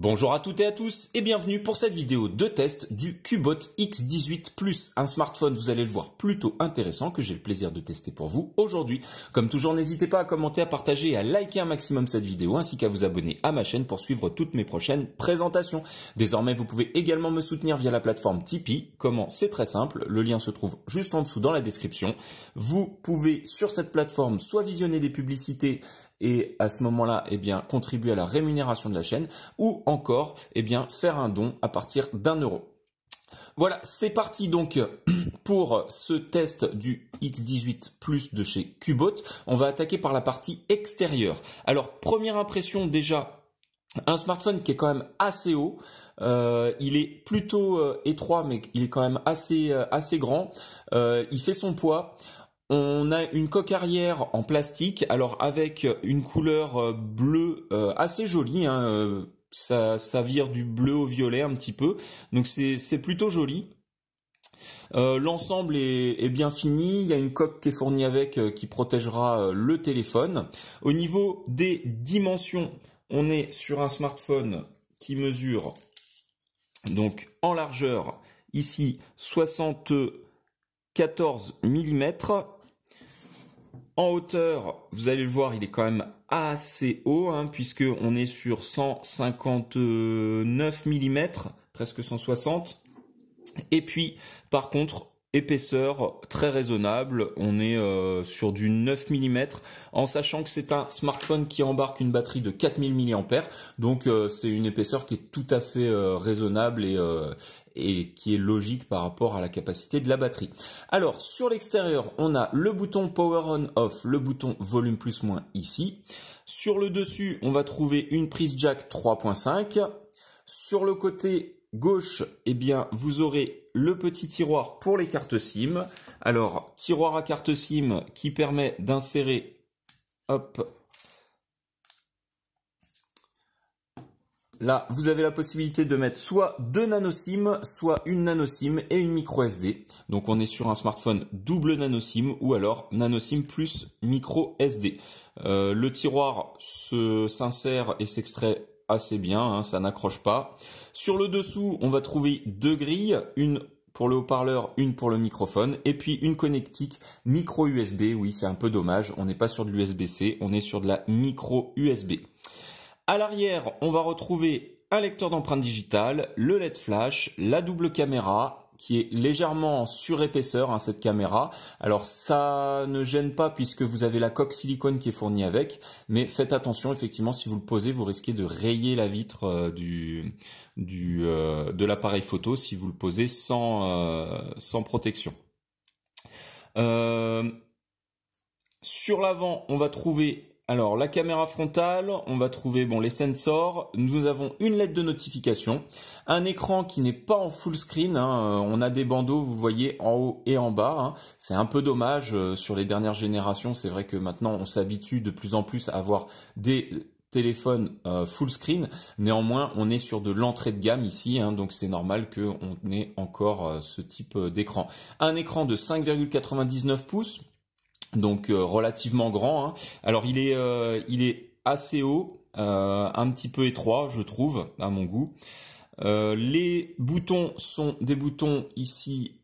Bonjour à toutes et à tous et bienvenue pour cette vidéo de test du Cubot X18 Plus, un smartphone, vous allez le voir, plutôt intéressant que j'ai le plaisir de tester pour vous aujourd'hui. Comme toujours, n'hésitez pas à commenter, à partager et à liker un maximum cette vidéo ainsi qu'à vous abonner à ma chaîne pour suivre toutes mes prochaines présentations. Désormais, vous pouvez également me soutenir via la plateforme Tipeee. Comment? C'est très simple, le lien se trouve juste en dessous dans la description. Vous pouvez sur cette plateforme soit visionner des publicités et à ce moment-là, contribuer à la rémunération de la chaîne, ou encore, faire un don à partir d'1 €. Voilà, c'est parti donc pour ce test du X18 Plus de chez Cubot. On va attaquer par la partie extérieure. Alors, première impression déjà, un smartphone qui est quand même assez haut. Il est plutôt étroit, mais il est quand même assez grand. Il fait son poids. On a une coque arrière en plastique, alors avec une couleur bleue assez jolie, hein, ça vire du bleu au violet un petit peu, donc c'est plutôt joli. L'ensemble est bien fini, il y a une coque qui est fournie avec qui protégera le téléphone. Au niveau des dimensions, on est sur un smartphone qui mesure donc en largeur ici 74 mm. En hauteur, vous allez le voir, il est quand même assez haut, hein, puisque on est sur 159 mm, presque 160. Et puis, par contre, épaisseur très raisonnable, on est sur du 9 mm, en sachant que c'est un smartphone qui embarque une batterie de 4000 mAh, donc c'est une épaisseur qui est tout à fait raisonnable et qui est logique par rapport à la capacité de la batterie. Alors, sur l'extérieur, on a le bouton Power On/Off, le bouton Volume plus/moins ici. Sur le dessus, on va trouver une prise jack 3.5. Sur le côté gauche, vous aurez le petit tiroir pour les cartes SIM. Alors, tiroir à carte SIM qui permet d'insérer, hop, là, vous avez la possibilité de mettre soit 2 nano SIM, soit une nano SIM et une micro SD. Donc on est sur un smartphone double nano SIM ou alors nano SIM plus micro SD. Le tiroir s'insère et s'extrait assez bien, hein, ça n'accroche pas. Sur le dessous, on va trouver 2 grilles, une pour le haut-parleur, une pour le microphone, et puis une connectique micro USB. Oui, c'est un peu dommage, on n'est pas sur de l'USB-C, on est sur de la micro USB. À l'arrière, on va retrouver un lecteur d'empreintes digitales, le LED flash, la double caméra qui est légèrement en surépaisseur, hein, cette caméra. Alors ça ne gêne pas puisque vous avez la coque silicone qui est fournie avec, mais faites attention, effectivement, si vous le posez, vous risquez de rayer la vitre de l'appareil photo si vous le posez sans protection. Sur l'avant, on va trouver alors la caméra frontale, on va trouver les sensors, nous avons une lettre de notification, un écran qui n'est pas en full screen, hein, on a des bandeaux, vous voyez, en haut et en bas, hein. C'est un peu dommage sur les dernières générations, c'est vrai que maintenant on s'habitue de plus en plus à avoir des téléphones full screen, néanmoins on est sur de l'entrée de gamme ici, hein, donc c'est normal qu'on ait encore ce type d'écran. Un écran de 5,99 pouces, donc relativement grand, hein. Alors il est assez haut, un petit peu étroit je trouve à mon goût. Les boutons sont des boutons ici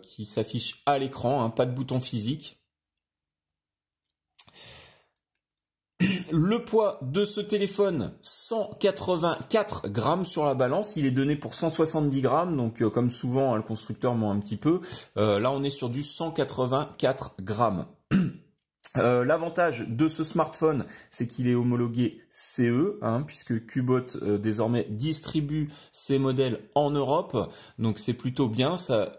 qui s'affichent à l'écran, hein, pas de bouton physique. Le poids de ce téléphone, 184 grammes sur la balance, il est donné pour 170 grammes, donc comme souvent, hein, le constructeur ment un petit peu. Là on est sur du 184 grammes. L'avantage de ce smartphone, c'est qu'il est homologué CE, hein, puisque Cubot désormais distribue ses modèles en Europe, donc c'est plutôt bien, ça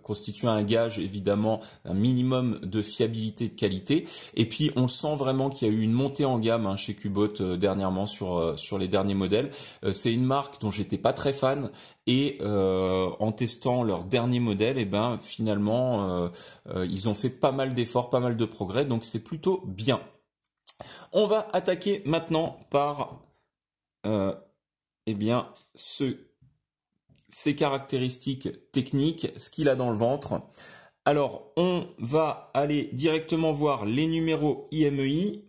constitue un gage évidemment, un minimum de fiabilité et de qualité, et puis on sent vraiment qu'il y a eu une montée en gamme, hein, chez Cubot dernièrement sur les derniers modèles. C'est une marque dont j'étais pas très fan, et en testant leur dernier modèle, finalement ils ont fait pas mal d'efforts, pas mal de progrès, donc c'est plutôt bien. On va attaquer maintenant par ses caractéristiques techniques, ce qu'il a dans le ventre. Alors, on va aller directement voir les numéros IMEI.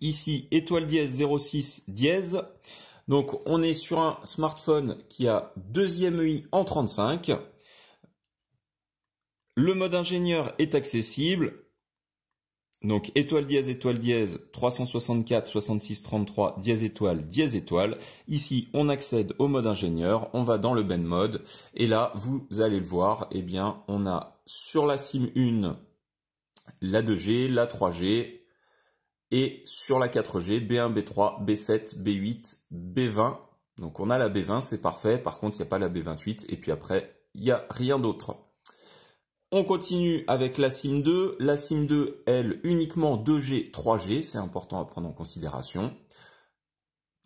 Ici, étoile dièse 06 dièse. Donc on est sur un smartphone qui a deuxième EI en 35. Le mode ingénieur est accessible. Donc étoile dièse 364 66 33 dièse étoile. Ici on accède au mode ingénieur, on va dans le Ben mode et là vous allez le voir, eh bien on a sur la SIM 1 la 2G, la 3G et sur la 4G B1, B3, B7, B8, B20. Donc on a la B20, c'est parfait, par contre il n'y a pas la B28 et puis après il n'y a rien d'autre. On continue avec la SIM 2. La SIM 2, elle, uniquement 2G, 3G. C'est important à prendre en considération.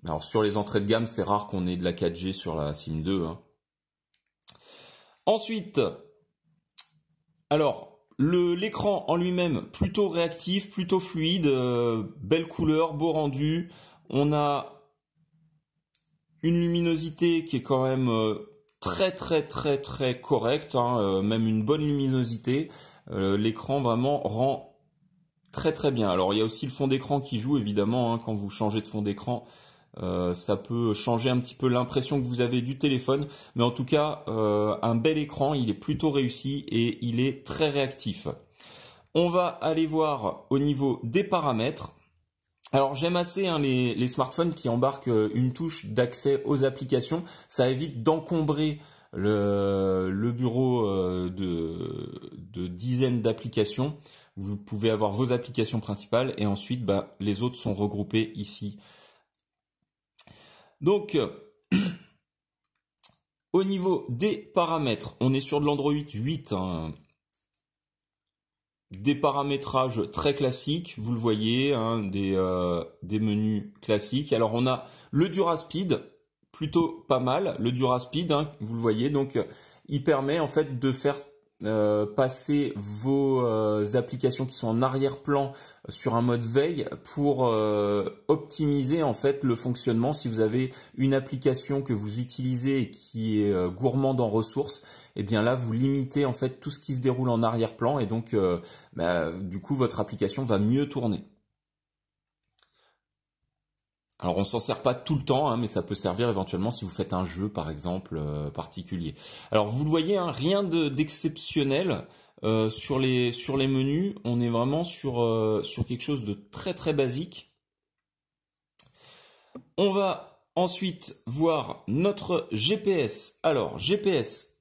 Alors, sur les entrées de gamme, c'est rare qu'on ait de la 4G sur la SIM 2. Hein. Ensuite, alors, l'écran en lui-même, plutôt réactif, plutôt fluide. Belle couleur, beau rendu. On a une luminosité qui est quand même... très correct, hein, même une bonne luminosité. L'écran vraiment rend très bien. Alors il y a aussi le fond d'écran qui joue évidemment, hein, quand vous changez de fond d'écran, ça peut changer un petit peu l'impression que vous avez du téléphone, mais en tout cas un bel écran, il est plutôt réussi et il est très réactif. On va aller voir au niveau des paramètres. Alors j'aime assez hein, les smartphones qui embarquent une touche d'accès aux applications. Ça évite d'encombrer le bureau de dizaines d'applications. Vous pouvez avoir vos applications principales et ensuite les autres sont regroupés ici. Donc au niveau des paramètres, on est sur de l'Android 8. Hein. Des paramétrages très classiques, vous le voyez, hein, des menus classiques. Alors on a le Duraspeed, plutôt pas mal. Le Duraspeed, hein, vous le voyez, donc il permet en fait de faire passer vos applications qui sont en arrière-plan sur un mode veille pour optimiser en fait le fonctionnement. Si vous avez une application que vous utilisez et qui est gourmande en ressources, et bien là vous limitez en fait tout ce qui se déroule en arrière-plan et donc du coup votre application va mieux tourner. Alors on s'en sert pas tout le temps, hein, mais ça peut servir éventuellement si vous faites un jeu par exemple particulier. Alors vous le voyez, hein, rien d'exceptionnel sur les menus. On est vraiment sur quelque chose de très basique. On va ensuite voir notre GPS. Alors GPS,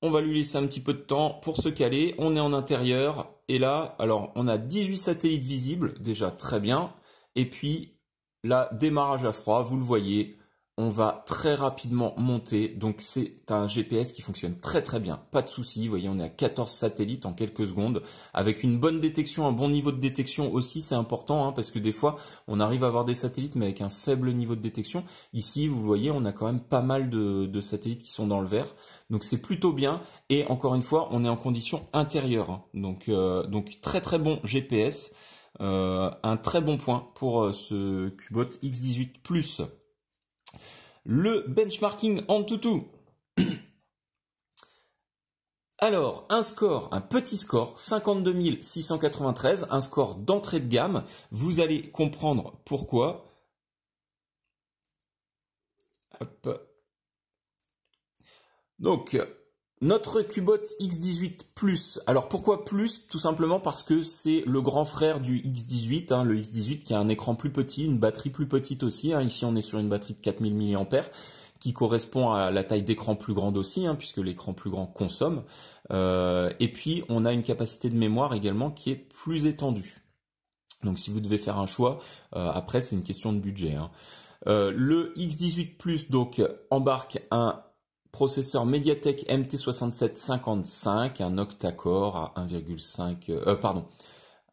on va lui laisser un petit peu de temps pour se caler. On est en intérieur et là, alors on a 18 satellites visibles, déjà très bien. Et puis, là, démarrage à froid, vous le voyez, on va très rapidement monter. Donc, c'est un GPS qui fonctionne très bien, pas de souci. Vous voyez, on est à 14 satellites en quelques secondes, avec une bonne détection, un bon niveau de détection aussi, c'est important, hein, parce que des fois, on arrive à avoir des satellites, mais avec un faible niveau de détection. Ici, vous voyez, on a quand même pas mal de satellites qui sont dans le vert. Donc, c'est plutôt bien. Et encore une fois, on est en condition intérieure. Hein. Donc, très bon GPS. Un très bon point pour ce Cubot X18 Plus. Le benchmarking Antutu. Alors, un petit score, 52 693, un score d'entrée de gamme. Vous allez comprendre pourquoi. Hop. Donc, notre Cubot X18 Plus. Alors pourquoi Plus? Tout simplement parce que c'est le grand frère du X18, hein, le X18 qui a un écran plus petit, une batterie plus petite aussi. Hein. Ici on est sur une batterie de 4000 mAh qui correspond à la taille d'écran plus grande aussi, hein, puisque l'écran plus grand consomme. Et puis on a une capacité de mémoire également qui est plus étendue. Donc si vous devez faire un choix, après c'est une question de budget. Hein. Le X18 Plus donc embarque un processeur MediaTek MT6755, un octa-core à 1,5,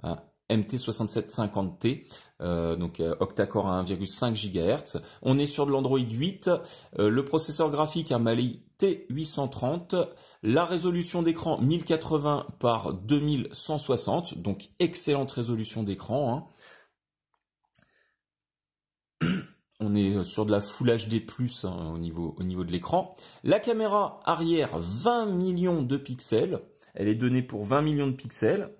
un MT6750T, donc octa-core à 1,5 GHz. On est sur de l'Android 8, le processeur graphique un Mali T830, la résolution d'écran 1080 par 2160, donc excellente résolution d'écran. Hein. On est sur de la Full HD+, hein, au niveau de l'écran. La caméra arrière, 20 millions de pixels. Elle est donnée pour 20 millions de pixels.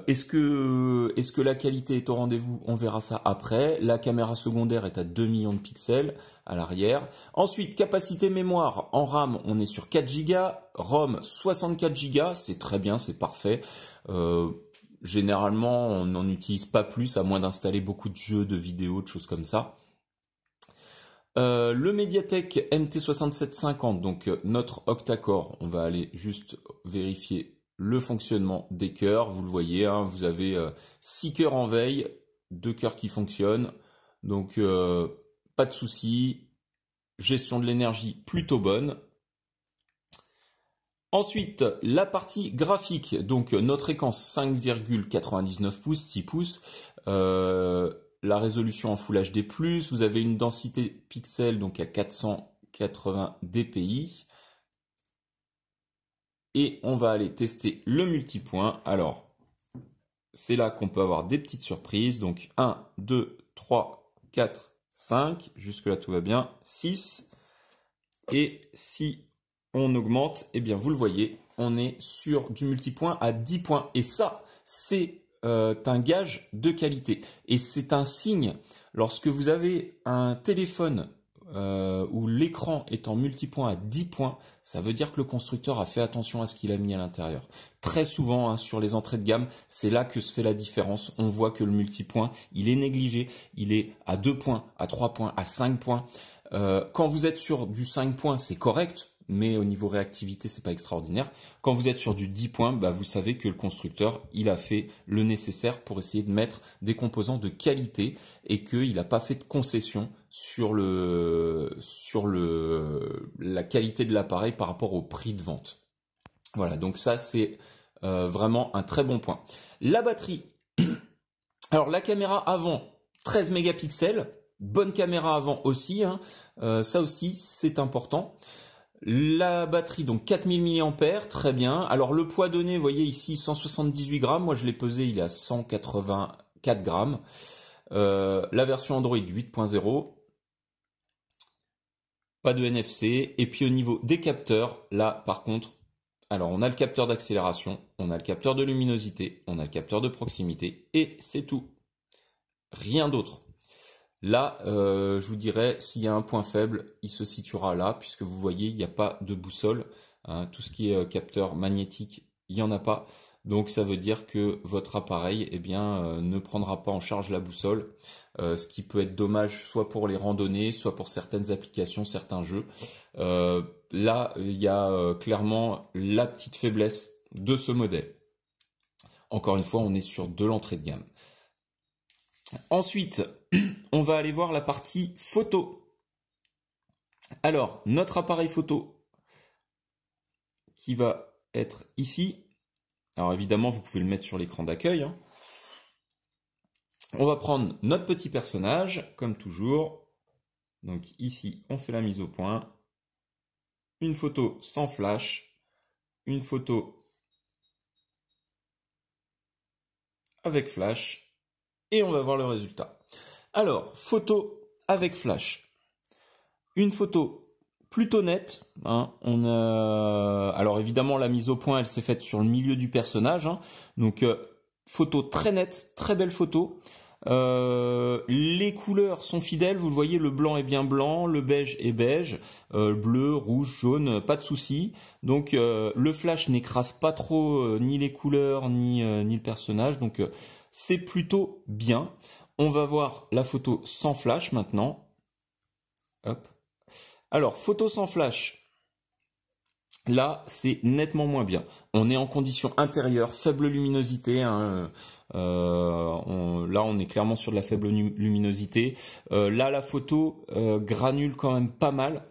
Est-ce que la qualité est au rendez-vous? On verra ça après. La caméra secondaire est à 2 millions de pixels à l'arrière. Ensuite, capacité mémoire. En RAM, on est sur 4 Go. ROM, 64 Go. C'est très bien, c'est parfait. Généralement, on n'en utilise pas plus, à moins d'installer beaucoup de jeux, de vidéos, de choses comme ça. Le Mediatek MT6750, donc notre octa-core, on va aller juste vérifier le fonctionnement des cœurs. Vous le voyez, hein, vous avez 6 cœurs en veille, 2 cœurs qui fonctionnent, donc pas de souci. Gestion de l'énergie plutôt bonne. Ensuite, la partie graphique, donc notre écran 5,99 pouces, 6 pouces, la résolution en Full HD+, vous avez une densité pixels donc à 480 dpi. Et on va aller tester le multipoint. Alors, c'est là qu'on peut avoir des petites surprises. Donc 1, 2, 3, 4, 5, jusque-là tout va bien, 6. Et si on augmente, eh bien vous le voyez, on est sur du multipoint à 10 points. Et ça, c'est un gage de qualité. Et c'est un signe, lorsque vous avez un téléphone où l'écran est en multipoint à 10 points, ça veut dire que le constructeur a fait attention à ce qu'il a mis à l'intérieur. Très souvent, hein, sur les entrées de gamme, c'est là que se fait la différence. On voit que le multipoint, il est négligé. Il est à 2 points, à 3 points, à 5 points. Quand vous êtes sur du 5 points, c'est correct, mais au niveau réactivité, c'est pas extraordinaire. Quand vous êtes sur du 10 points, bah, vous savez que le constructeur, il a fait le nécessaire pour essayer de mettre des composants de qualité et qu'il n'a pas fait de concession sur la qualité de l'appareil par rapport au prix de vente. Voilà, donc ça, c'est vraiment un très bon point. La batterie. Alors, la caméra avant, 13 mégapixels. Bonne caméra avant aussi, hein. Ça aussi, c'est important. La batterie, donc 4000 mAh, très bien. Alors le poids donné, vous voyez ici 178 grammes. Moi je l'ai pesé, il est à 184 grammes. La version Android 8.0. Pas de NFC. Et puis au niveau des capteurs, là par contre, alors on a le capteur d'accélération, on a le capteur de luminosité, on a le capteur de proximité et c'est tout. Rien d'autre. Là, je vous dirais, s'il y a un point faible, il se situera là, puisque vous voyez, il n'y a pas de boussole. Hein, tout ce qui est capteur magnétique, il n'y en a pas. Donc ça veut dire que votre appareil ne prendra pas en charge la boussole, ce qui peut être dommage soit pour les randonnées, soit pour certaines applications, certains jeux. Là, il y a clairement la petite faiblesse de ce modèle. Encore une fois, on est sur de l'entrée de gamme. Ensuite, on va aller voir la partie photo. Alors, notre appareil photo qui va être ici. Alors évidemment, vous pouvez le mettre sur l'écran d'accueil. Hein. On va prendre notre petit personnage, comme toujours. Donc ici, on fait la mise au point. Une photo sans flash. Une photo avec flash. Et on va voir le résultat. Alors, photo avec flash. Une photo plutôt nette. Hein. Alors évidemment, la mise au point, elle s'est faite sur le milieu du personnage. Hein. Donc, photo très nette, très belle photo. Les couleurs sont fidèles. Vous le voyez, le blanc est bien blanc, le beige est beige, bleu, rouge, jaune, pas de souci. Donc, le flash n'écrase pas trop ni les couleurs, ni le personnage. Donc, c'est plutôt bien. On va voir la photo sans flash maintenant. Hop. Alors, photo sans flash. Là, c'est nettement moins bien. On est en condition intérieure, faible luminosité. Hein. Là, on est clairement sur de la faible luminosité. Là, la photo granule quand même pas mal.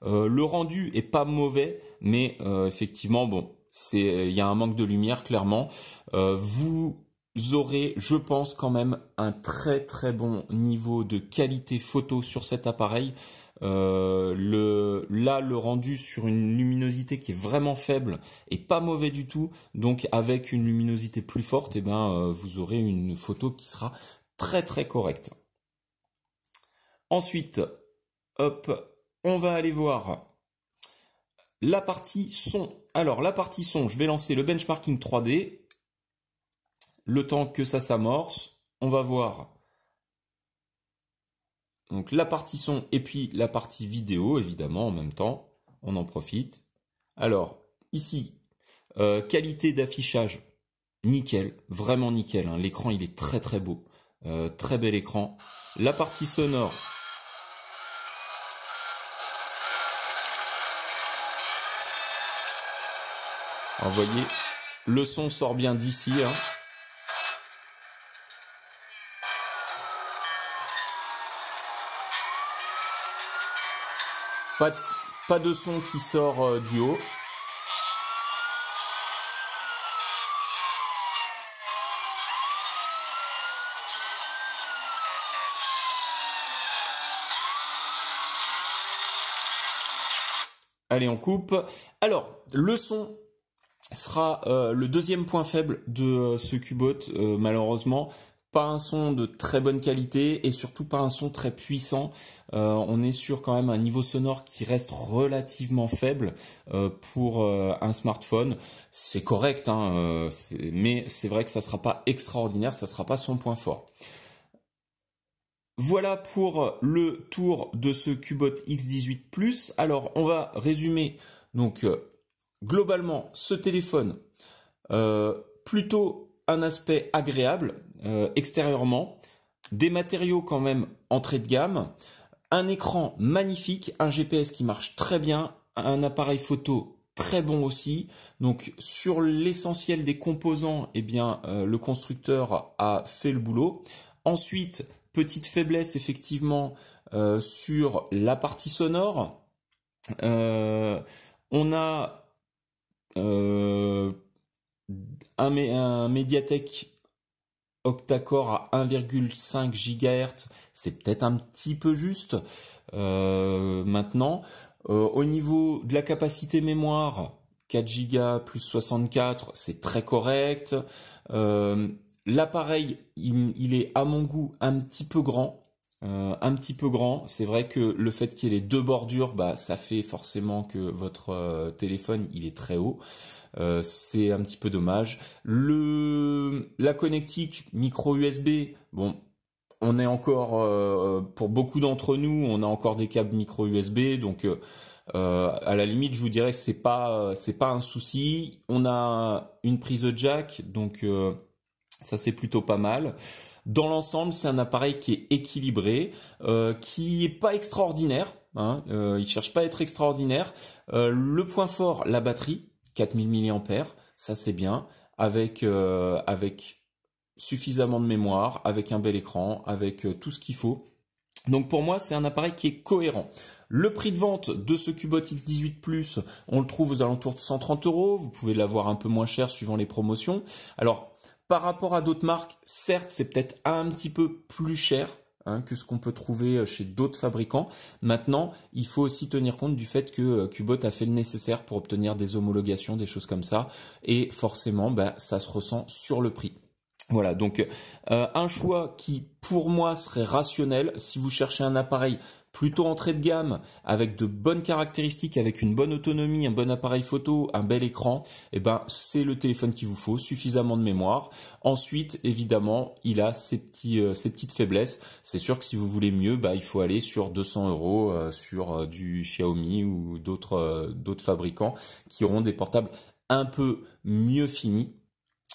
Le rendu est pas mauvais, mais effectivement, bon, il y a un manque de lumière, clairement. Vous aurez, je pense, quand même un très très bon niveau de qualité photo sur cet appareil. Le rendu sur une luminosité qui est vraiment faible et pas mauvais du tout, donc avec une luminosité plus forte, vous aurez une photo qui sera très très correcte. Ensuite, hop, on va aller voir la partie son. Alors la partie son, je vais lancer le benchmarking 3D. le temps que ça s'amorce, on va voir donc la partie son et puis la partie vidéo, évidemment, en même temps. On en profite. Alors, ici, qualité d'affichage, nickel, vraiment nickel. Hein. L'écran, il est très très beau. Très bel écran. La partie sonore. Alors, vous voyez, le son sort bien d'ici. Hein. Pas de son qui sort du haut. Allez, on coupe. Alors, le son sera le deuxième point faible de ce Cubot, malheureusement. Pas un son de très bonne qualité et surtout pas un son très puissant. On est sur quand même un niveau sonore qui reste relativement faible pour un smartphone. C'est correct, hein, mais c'est vrai que ça sera pas extraordinaire, ça sera pas son point fort. Voilà pour le tour de ce Cubot X18 Plus. Alors, on va résumer. Donc, globalement, ce téléphone, plutôt un aspect agréable extérieurement, des matériaux quand même entrée de gamme, un écran magnifique, un GPS qui marche très bien, un appareil photo très bon aussi. Donc, sur l'essentiel des composants, eh bien, le constructeur a fait le boulot. Ensuite, petite faiblesse effectivement sur la partie sonore. On a un Mediatek octa-core à 1,5 GHz. C'est peut-être un petit peu juste maintenant. Au niveau de la capacité mémoire, 4 Go plus 64, c'est très correct. L'appareil, il est à mon goût un petit peu grand. C'est vrai que le fait qu'il y ait les deux bordures, bah, ça fait forcément que votre téléphone, il est très haut. C'est un petit peu dommage. La connectique micro USB, bon, on est encore, pour beaucoup d'entre nous, on a encore des câbles micro USB, donc à la limite, je vous dirais que c'est pas un souci. On a une prise jack, donc ça c'est plutôt pas mal. Dans l'ensemble, c'est un appareil qui est équilibré, qui est pas extraordinaire. Hein, il cherche pas à être extraordinaire. Le point fort, la batterie, 4000 mAh, ça c'est bien, avec suffisamment de mémoire, avec un bel écran, avec tout ce qu'il faut. Donc pour moi, c'est un appareil qui est cohérent. Le prix de vente de ce Cubot X18 Plus, on le trouve aux alentours de 130 €. Vous pouvez l'avoir un peu moins cher suivant les promotions. Alors, par rapport à d'autres marques, certes, c'est peut-être un petit peu plus cher hein, que ce qu'on peut trouver chez d'autres fabricants. Maintenant, il faut aussi tenir compte du fait que Cubot a fait le nécessaire pour obtenir des homologations, des choses comme ça. Et forcément, bah, ça se ressent sur le prix. Voilà, donc un choix qui, pour moi, serait rationnel si vous cherchez un appareil plutôt entrée de gamme, avec de bonnes caractéristiques, avec une bonne autonomie, un bon appareil photo, un bel écran, et ben c'est le téléphone qu'il vous faut, suffisamment de mémoire. Ensuite, évidemment, il a ses petites faiblesses. C'est sûr que si vous voulez mieux, bah, il faut aller sur 200 € sur du Xiaomi ou d'autres fabricants qui auront des portables un peu mieux finis.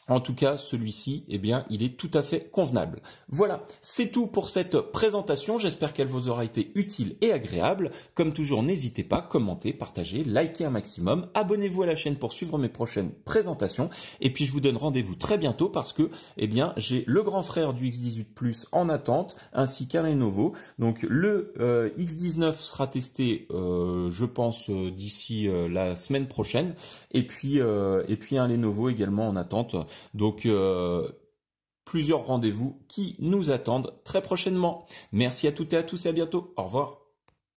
En tout cas, celui-ci, eh bien, il est tout à fait convenable. Voilà, c'est tout pour cette présentation. J'espère qu'elle vous aura été utile et agréable. Comme toujours, n'hésitez pas, commentez, partagez, likez un maximum. Abonnez-vous à la chaîne pour suivre mes prochaines présentations. Et puis, je vous donne rendez-vous très bientôt parce que, eh bien, j'ai le grand frère du X18 Plus en attente, ainsi qu'un Lenovo. Donc, le X19 sera testé, je pense, d'ici la semaine prochaine. Et puis un Lenovo également en attente. Donc, plusieurs rendez-vous qui nous attendent très prochainement. Merci à toutes et à tous et à bientôt. Au revoir.